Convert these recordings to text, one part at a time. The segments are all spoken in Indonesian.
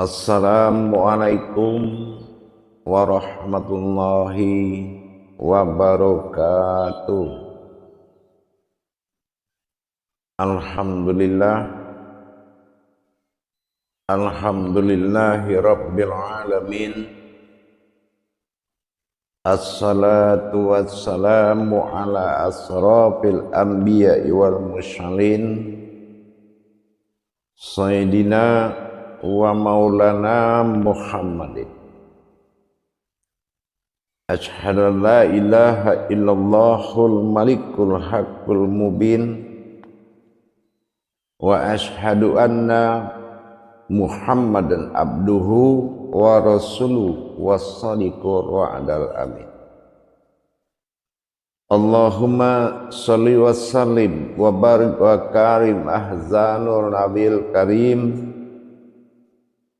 Assalamualaikum warahmatullahi wabarakatuh. Alhamdulillah, alhamdulillahi rabbil alamin. Assalatu wassalamu ala asrafil anbiya'i wal mursalin Sayyidina wa maulana Muhammadin. Asyhadu an la ilaha illallahul malikul haqqul mubin wa asyhadu anna Muhammadan abduhu wa rasuluhu was-sadiqur wa'dal amin. Allahumma sholli wa sallim wa barik wa karim ahzanur nabil karim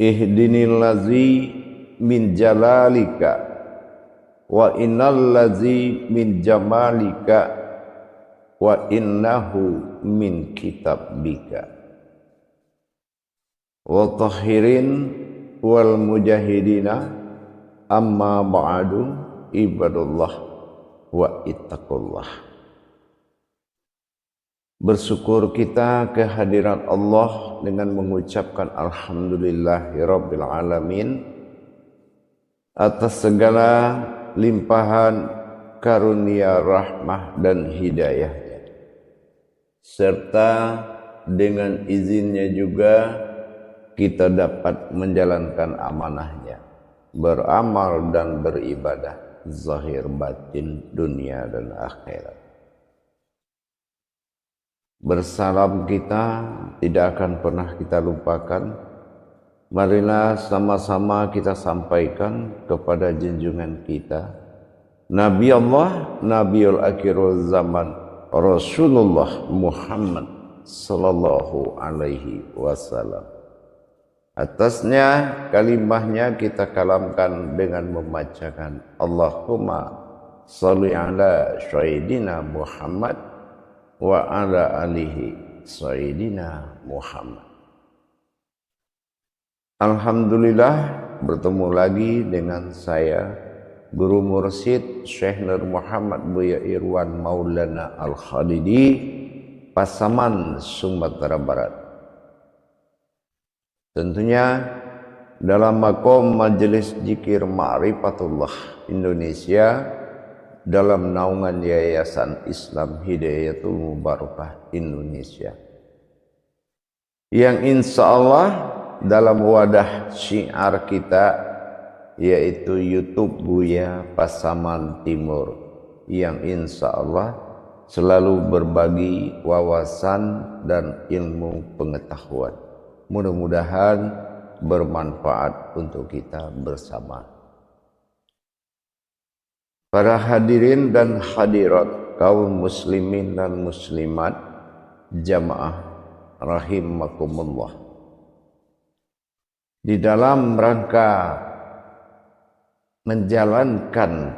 ihdinil ladzi min jalalika wa innal ladzi min jamalika wa innahu min kitabika wa tahirin wal mujahidina amma ba'du ibadullah wa ittaqullah. Bersyukur kita kehadiran Allah dengan mengucapkan alhamdulillahirabbil alamin atas segala limpahan karunia rahmah dan hidayahnya, serta dengan izinnya juga kita dapat menjalankan amanahnya, beramal dan beribadah zahir batin dunia dan akhirat. Bersalam kita tidak akan pernah kita lupakan. Marilah sama-sama kita sampaikan kepada junjungan kita Nabi Allah, Nabiul Akhirul Zaman, Rasulullah Muhammad sallallahu alaihi wasallam. Atasnya kalimahnya kita kalamkan dengan membacakan Allahumma sholli ala sayyidina Muhammad wa ala alihi sayyidina Muhammad. Alhamdulillah, bertemu lagi dengan saya Guru Mursyid Syekh Nur Muhammad Buya Irwan Maulana Al-Khalidi, Pasaman, Sumatera Barat. Tentunya dalam makom Majelis Zikir Ma'rifatullah Indonesia dalam naungan Yayasan Islam Hidayatul Mubarakah Indonesia, yang insya Allah dalam wadah syiar kita yaitu YouTube Buya Pasaman Timur, yang insya Allah selalu berbagi wawasan dan ilmu pengetahuan. Mudah-mudahan bermanfaat untuk kita bersama. Para hadirin dan hadirat kaum muslimin dan muslimat jamaah rahimakumullah. Di dalam rangka menjalankan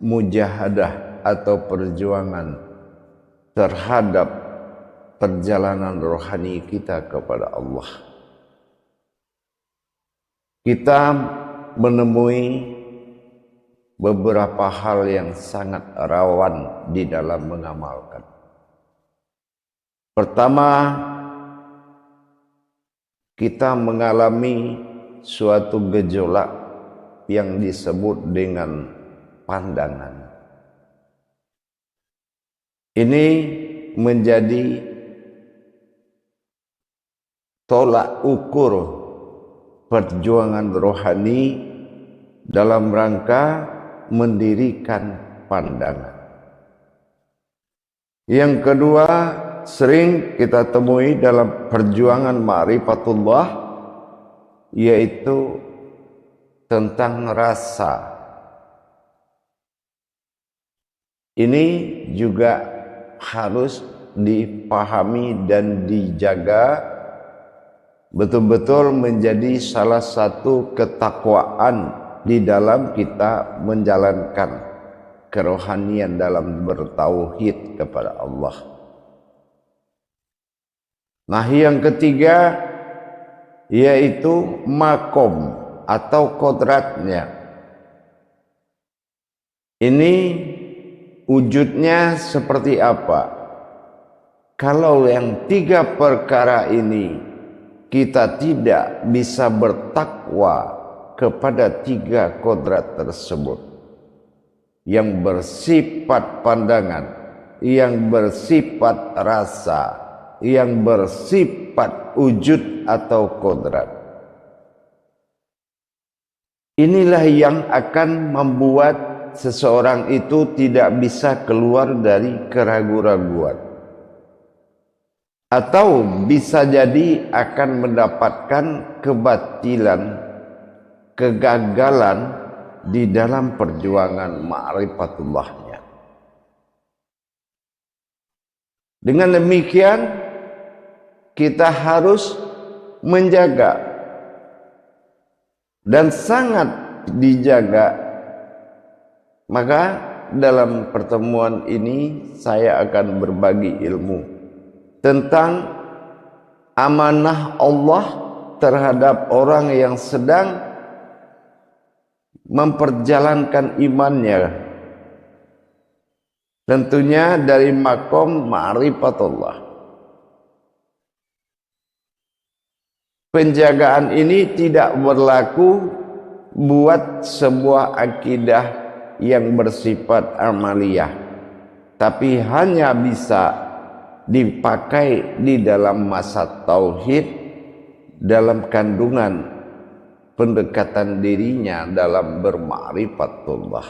mujahadah atau perjuangan terhadap perjalanan rohani kita kepada Allah, kita menemui beberapa hal yang sangat rawan di dalam mengamalkan. Pertama, kita mengalami suatu gejolak yang disebut dengan pandangan. Ini menjadi tolak ukur perjuangan rohani dalam rangka mendirikan pandangan. Yang kedua, sering kita temui dalam perjuangan ma'rifatullah, yaitu tentang rasa. Ini juga harus dipahami dan dijaga betul-betul menjadi salah satu ketakwaan di dalam kita menjalankan kerohanian dalam bertauhid kepada Allah. Nah, yang ketiga, yaitu makom atau kodratnya. Ini wujudnya seperti apa? Kalau yang tiga perkara ini kita tidak bisa bertakwa kepada tiga kodrat tersebut, yang bersifat pandangan, yang bersifat rasa, yang bersifat wujud atau kodrat, inilah yang akan membuat seseorang itu tidak bisa keluar dari keraguan-raguan, atau bisa jadi akan mendapatkan kebatilan, kegagalan di dalam perjuangan ma'rifatullahnya. Dengan demikian kita harus menjaga dan sangat dijaga. Maka dalam pertemuan ini saya akan berbagi ilmu tentang amanah Allah terhadap orang yang sedang memperjalankan imannya, tentunya dari makom ma'rifatullah. Penjagaan ini tidak berlaku buat sebuah akidah yang bersifat amaliyah, tapi hanya bisa dipakai di dalam masa tauhid, dalam kandungan pendekatan dirinya dalam berma'rifatullah.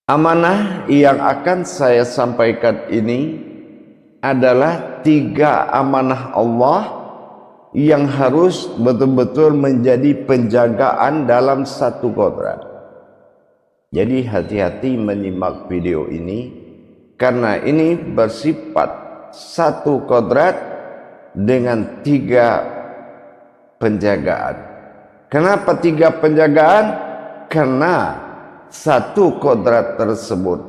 Amanah yang akan saya sampaikan ini adalah tiga amanah Allah yang harus betul-betul menjadi penjagaan dalam satu kodrat. Jadi hati-hati menyimak video ini, karena ini bersifat satu kodrat dengan tiga penjagaan. Kenapa tiga penjagaan? Karena satu kodrat tersebut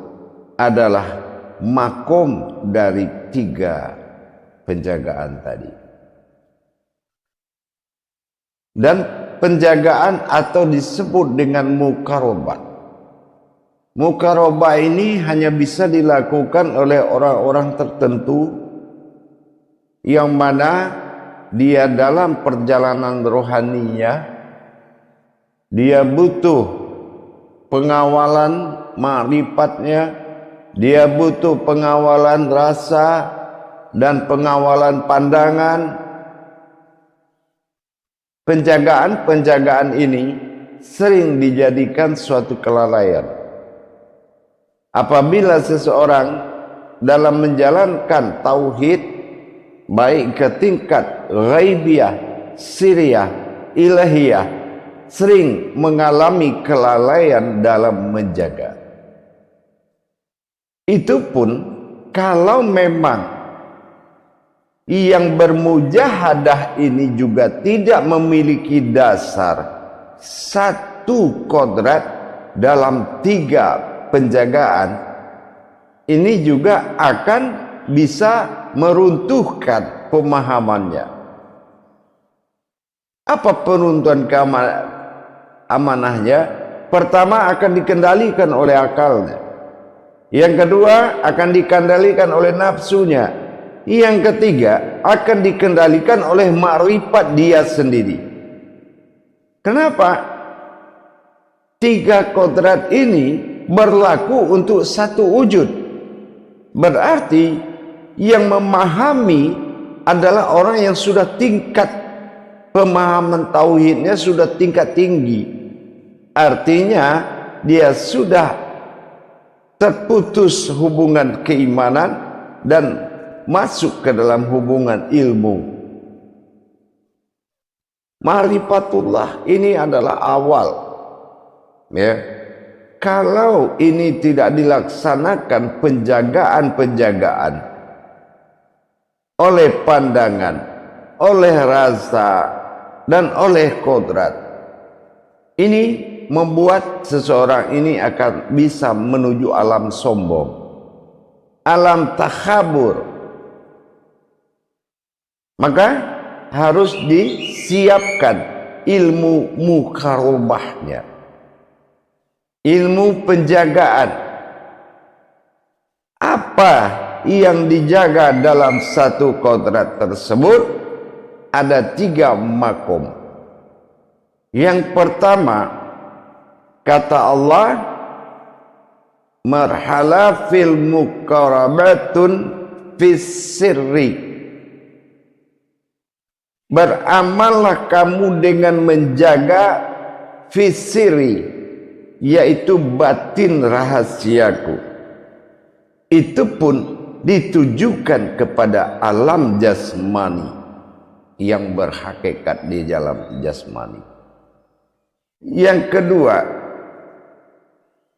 adalah makom dari tiga penjagaan tadi. Dan penjagaan atau disebut dengan mukarobah. Mukarobah ini hanya bisa dilakukan oleh orang-orang tertentu yang mana dia dalam perjalanan rohaninya, dia butuh pengawalan ma'rifatnya, dia butuh pengawalan rasa dan pengawalan pandangan. Penjagaan-penjagaan ini sering dijadikan suatu kelalaian. Apabila seseorang dalam menjalankan tauhid, baik ke tingkat ghaibiyah, siriyah, ilahiyah, sering mengalami kelalaian dalam menjaga. Itu pun kalau memang yang bermujahadah ini juga tidak memiliki dasar satu kodrat dalam tiga penjagaan, ini juga akan bisa meruntuhkan pemahamannya. Apa peruntuhan amanahnya? Pertama, akan dikendalikan oleh akalnya. Yang kedua, akan dikendalikan oleh nafsunya. Yang ketiga, akan dikendalikan oleh ma'rifat dia sendiri. Kenapa? Tiga kodrat ini berlaku untuk satu wujud. Berarti yang memahami adalah orang yang sudah tingkat pemahaman tauhidnya sudah tingkat tinggi. Artinya dia sudah terputus hubungan keimanan dan masuk ke dalam hubungan ilmu. Ma'rifatullah ini adalah awal. Ya. Kalau ini tidak dilaksanakan penjagaan-penjagaan oleh pandangan, oleh rasa, dan oleh kodrat, ini membuat seseorang ini akan bisa menuju alam sombong, alam takhabur, Maka harus disiapkan ilmu mukarobahnya, ilmu penjagaan. Apa yang dijaga dalam satu kodrat tersebut? Ada 3 makom. Yang pertama, kata Allah, marhala fil mukarabatun fis sirri. Beramallah kamu dengan menjaga fisiri, yaitu batin rahasiaku. Itu pun ditujukan kepada alam jasmani yang berhakikat di dalam jasmani. Yang kedua,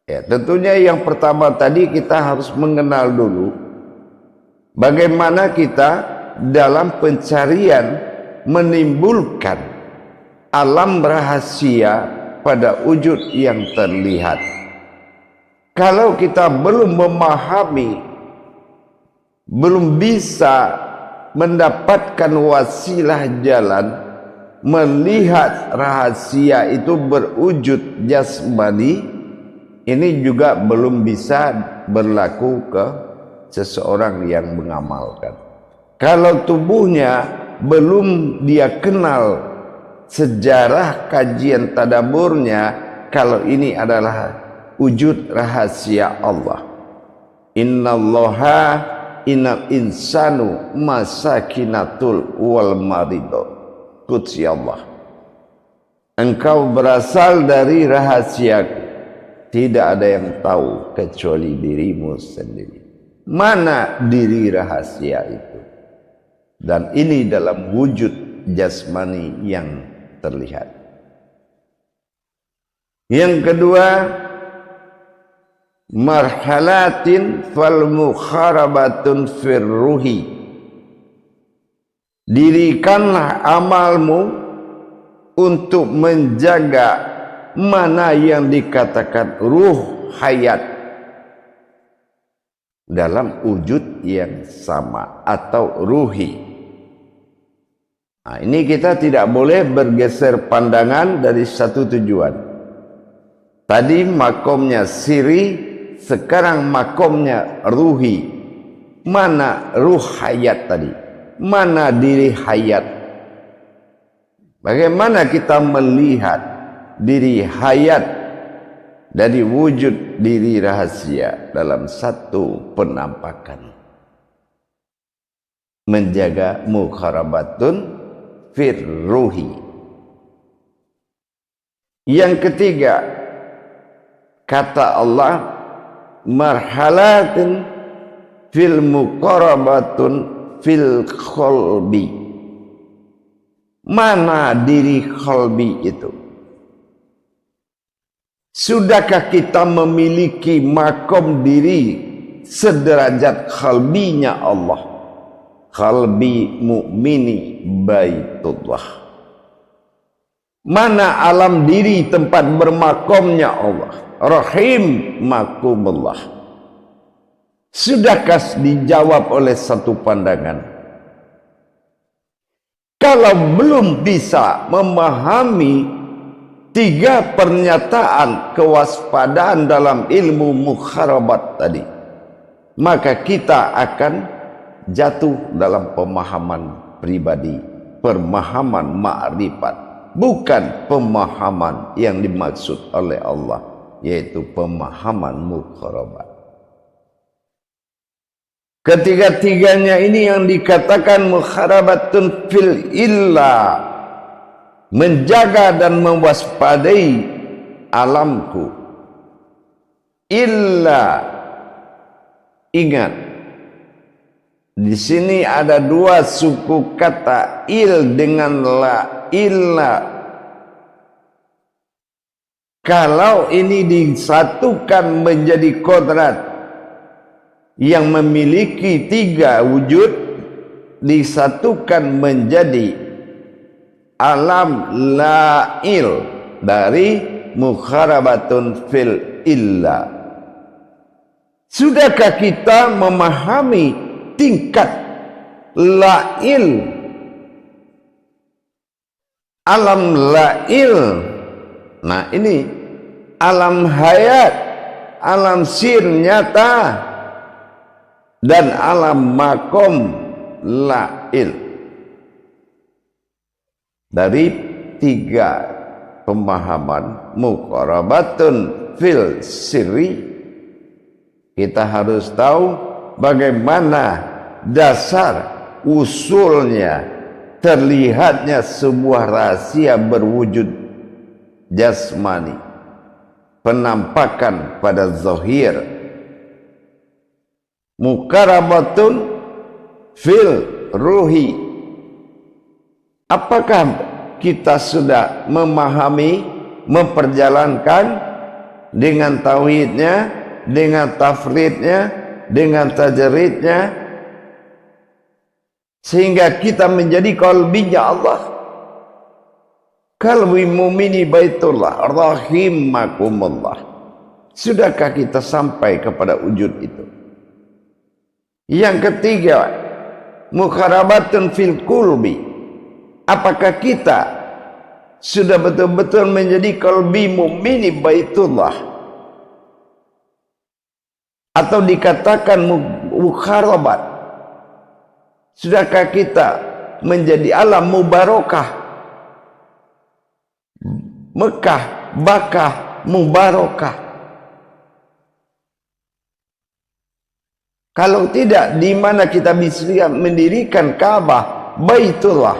ya tentunya yang pertama tadi kita harus mengenal dulu bagaimana kita dalam pencarian menimbulkan alam rahasia pada wujud yang terlihat. Kalau kita belum memahami, belum bisa mendapatkan wasilah jalan melihat rahasia itu berwujud jasmani, ini juga belum bisa berlaku ke seseorang yang mengamalkan. Kalau tubuhnya belum dia kenal sejarah kajian tadaburnya, kalau ini adalah wujud rahasia Allah. Innallaha innal insanu masakinatul wal marido. Qudsi Allah, engkau berasal dari rahasiaku, tidak ada yang tahu kecuali dirimu sendiri. Mana diri rahasia itu? Dan ini dalam wujud jasmani yang terlihat. Yang kedua, marhalatin fal mukharabatun firruhi. Dirikanlah amalmu untuk menjaga mana yang dikatakan ruh hayat dalam wujud yang sama atau ruhi. Nah, ini kita tidak boleh bergeser pandangan dari satu tujuan. Tadi makomnya siri, sekarang makomnya ruhi. Mana ruh hayat tadi? Mana diri hayat? Bagaimana kita melihat diri hayat dari wujud diri rahasia dalam satu penampakan? Menjaga mukharabatun firruhi. Yang ketiga, kata Allah, marhalatin fil muqarabatun fil kholbi. Mana diri kholbi itu? Sudahkah kita memiliki makom diri sederajat khalbinya Allah? Khalbi mu'mini baitullah. Mana alam diri tempat bermakomnya Allah? Rahim makumullah. Sudahkah dijawab oleh satu pandangan? Kalau belum bisa memahami 3 pernyataan kewaspadaan dalam ilmu mukharabat tadi, maka kita akan jatuh dalam pemahaman pribadi, pemahaman ma'rifat, bukan pemahaman yang dimaksud oleh Allah, yaitu pemahaman mukharabat. Ketiga-tiganya ini yang dikatakan mukharabatun fil illa, menjaga dan mewaspadai alamku. Illa, ingat, di sini ada 2 suku kata, il dengan la. Illa, kalau ini disatukan menjadi kodrat yang memiliki 3 wujud, disatukan menjadi alam la'il dari mukharabatun fil illa. Sudahkah kita memahami tingkat la'il alam lail. Nah ini alam hayat, alam sir nyata, dan alam makom lail. Dari tiga pemahaman muqarabatun fil sirri, kita harus tahu bagaimana dasar usulnya terlihatnya sebuah rahasia berwujud jasmani, penampakan pada zahir. Muqarabatun fil ruhi, apakah kita sudah memahami, memperjalankan dengan tauhidnya, dengan tafridnya, dengan tajridnya, sehingga kita menjadi qalbinya Allah. Qalbi mu'mini baitullah rahimakumullah. Sudahkah kita sampai kepada wujud itu? Yang ketiga, muqarabatun fil qulbi, apakah kita sudah betul-betul menjadi qalbi mu'mini baitullah, atau dikatakan muqarabat, sudahkah kita menjadi alam mubarakah, Mekah, Bakah, mubarakah? Kalau tidak, di mana kita bisa mendirikan Ka'bah, Baitullah?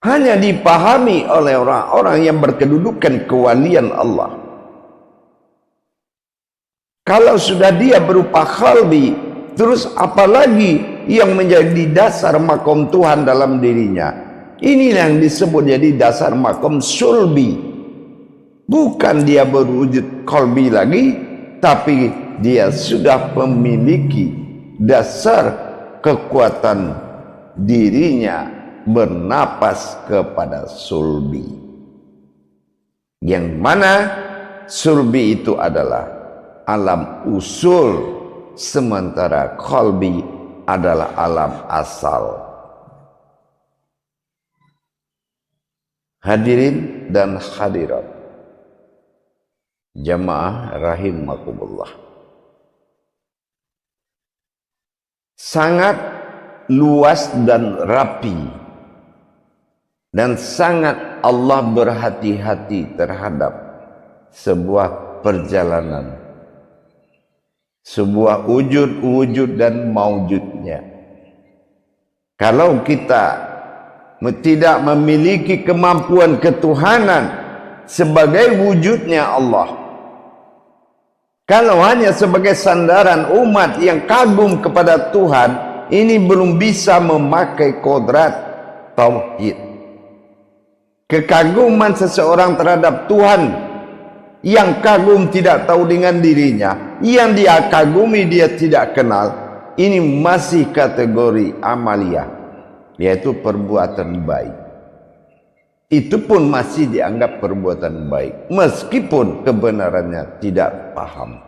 Hanya dipahami oleh orang-orang yang berkedudukan kewalian Allah. Kalau sudah dia berupa khalbi, terus apalagi yang menjadi dasar makom Tuhan dalam dirinya? Ini yang disebut jadi dasar makom sulbi. Bukan dia berwujud khalbi lagi, tapi dia sudah memiliki dasar kekuatan dirinya bernapas kepada sulbi, yang mana sulbi itu adalah alam usul, sementara qalbi adalah alam asal. Hadirin dan hadirat jamaah rahimakumullah, sangat luas dan rapi, dan sangat Allah berhati-hati terhadap sebuah perjalanan, sebuah wujud-wujud dan maujudnya. Kalau kita tidak memiliki kemampuan ketuhanan sebagai wujudnya Allah, kalau hanya sebagai sandaran umat yang kagum kepada Tuhan, ini belum bisa memakai kodrat tauhid. Kekaguman seseorang terhadap Tuhan yang kagum tidak tahu dengan dirinya, yang dia kagumi dia tidak kenal, ini masih kategori amaliyah, yaitu perbuatan baik. Itu pun masih dianggap perbuatan baik, meskipun kebenarannya tidak paham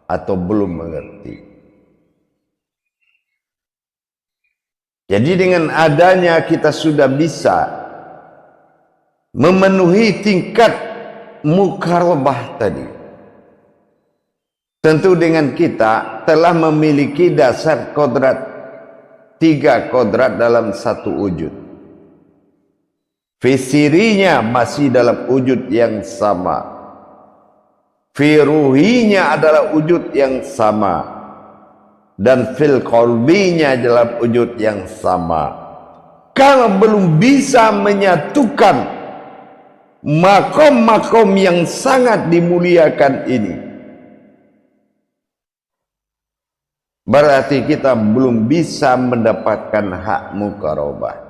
atau belum mengerti. Jadi dengan adanya kita sudah bisa memenuhi tingkat muqarabah tadi, tentu dengan kita telah memiliki dasar kodrat, tiga kodrat dalam satu wujud. Fisirinya masih dalam wujud yang sama, firuhinya adalah wujud yang sama, dan fil qalbinya dalam wujud yang sama. Kalau belum bisa menyatukan makom-makom yang sangat dimuliakan ini, berarti kita belum bisa mendapatkan hak muqarabah.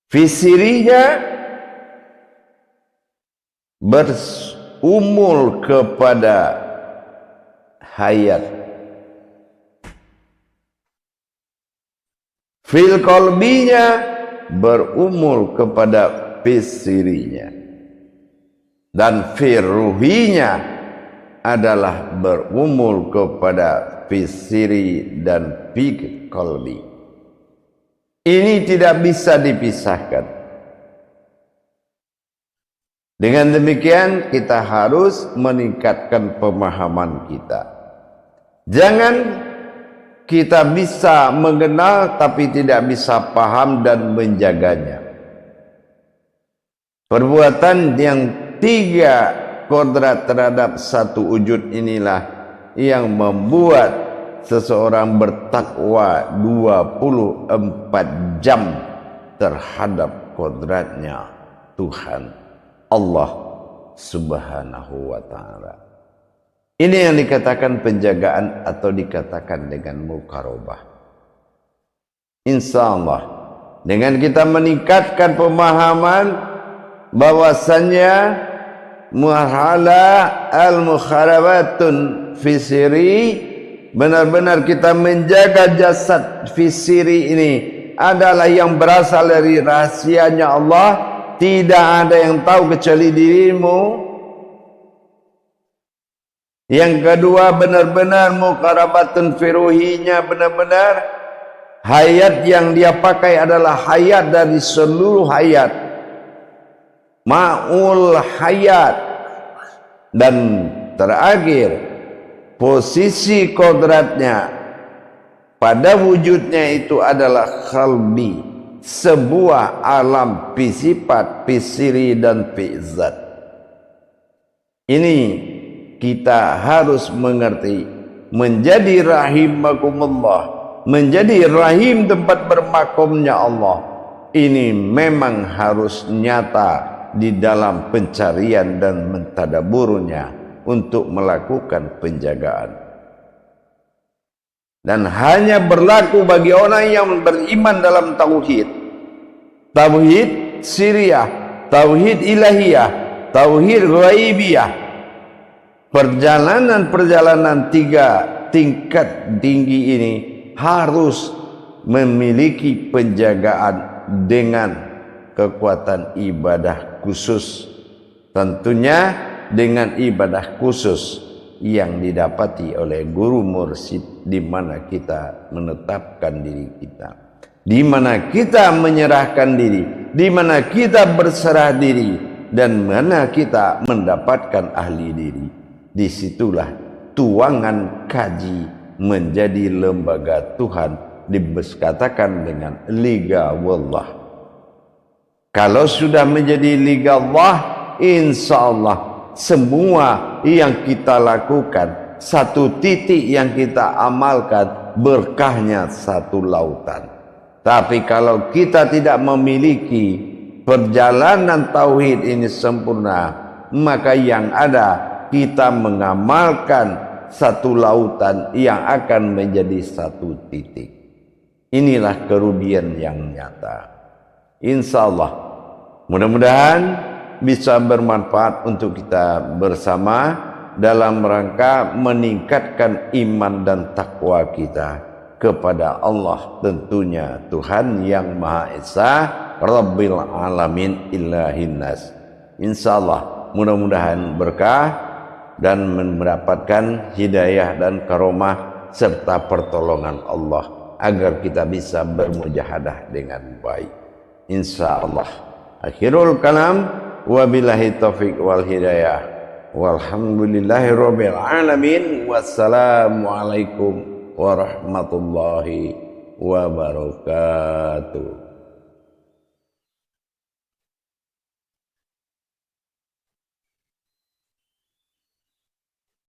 Fisirinya berumul kepada hayat, fil qalbinya berumul kepada fisirinya, dan firuhinya adalah berumul kepada fisiri dan fil qalbi. Ini tidak bisa dipisahkan. Dengan demikian kita harus meningkatkan pemahaman kita. Jangan kita bisa mengenal tapi tidak bisa paham dan menjaganya. Perbuatan yang tiga kodrat terhadap satu wujud inilah yang membuat seseorang bertakwa 24 jam terhadap kodratnya Tuhan Allah Subhanahu wa ta'ala. Ini yang dikatakan penjagaan atau dikatakan dengan mukarobah. Insya Allah dengan kita meningkatkan pemahaman bahwasannya muhala al-mukharabatun fisiri, benar-benar kita menjaga jasad fisiri ini adalah yang berasal dari rahasianya Allah. Tidak ada yang tahu kecuali dirimu. Yang kedua, benar-benar muqarabatun firuhinya, benar-benar hayat yang dia pakai adalah hayat dari seluruh hayat, ma'ul hayat. Dan terakhir, posisi kodratnya pada wujudnya itu adalah khalbi, sebuah alam pisifat, pisiri dan pizat. Ini kita harus mengerti. Menjadi rahimakumullah, menjadi rahim tempat bermakamnya Allah, ini memang harus nyata di dalam pencarian dan mentadaburnya untuk melakukan penjagaan. Dan hanya berlaku bagi orang yang beriman dalam tauhid. Tauhid siriyah, tauhid ilahiyah, tauhid ghaibiyah. Perjalanan-perjalanan tiga tingkat tinggi ini harus memiliki penjagaan dengan kekuatan ibadah khusus. Tentunya dengan ibadah khusus yang didapati oleh guru mursyid, di mana kita menetapkan diri kita, di mana kita menyerahkan diri, di mana kita berserah diri, dan mana kita mendapatkan ahli diri. Disitulah tuangan kaji menjadi lembaga Tuhan, dikatakan dengan liga wallah. Kalau sudah menjadi liga Allah, insya Allah semua yang kita lakukan, satu titik yang kita amalkan, berkahnya satu lautan. Tapi kalau kita tidak memiliki perjalanan tauhid ini sempurna, maka yang ada kita mengamalkan satu lautan yang akan menjadi satu titik. Inilah kerugian yang nyata. Insya Allah mudah-mudahan bisa bermanfaat untuk kita bersama dalam rangka meningkatkan iman dan takwa kita kepada Allah, tentunya Tuhan yang Maha Esa, Rabbil Alamin Ilahin Nas. Insyaallah mudah-mudahan berkah dan mendapatkan hidayah dan karomah serta pertolongan Allah agar kita bisa bermujahadah dengan baik. Insyaallah. Akhirul kalam, wabillahi taufiq wal hidayah, walhamdulillahi rabbil alamin. Wassalamualaikum warahmatullahi wabarakatuh.